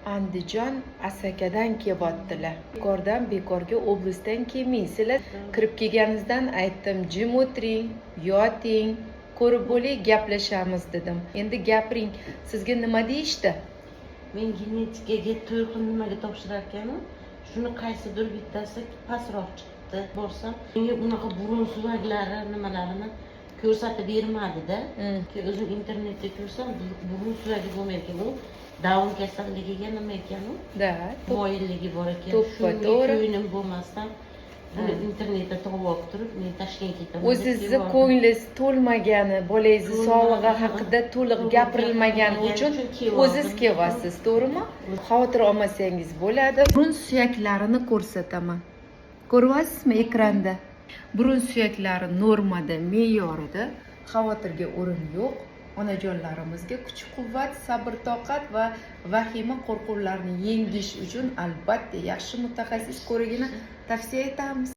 Andijon Asakadan kelyaptilar. Bekordan bekorga oblastdan kelmaysizlar. Kirib kelganingizdan aytdim, jim o'tiring, yoting, ko'rib bo'ling, gaplashamiz dedim. Endi gapiring. Sizga nima deyishdi? Men genetikaga 4 xil nimaga topshirar ekanu, shuni qaysidir bittasi pastroq chiqdi. Borsam, menga unaqa burun suvaklari nimalarini ko'rsatib bermadi-da. Keyin o'zim internetda ko'rsam, burun suvagi bo'lmaydi ekan u. Down kasalligiga nima ekan u? Da, Moyilligi bor ekan. to'g'ri. Ko'nglim bo'lmasdan buni internetda topib olib turib, men Toshkentga ketaman. O'zingizni ko'nglingiz to'lmagani, bolangizni sog'lig'i haqida to'liq gapirilmagani uchun o'zingiz kelyapsiz, to'g'rimi? Xavotir olmasangiz bo'ladi. Burun suyaklarini ko'rsataman. Ko'ryapsizmi ekranda? Burun suyaklari normada, me'yorida, xavotirga o'rin yo'q. Onajonlarimizga kuch-quvvat, sabr-toqat va vahima qo'rquvlarni yengish uchun albatta yaxshi mutaxassis ko'rigini tavsiya etamiz.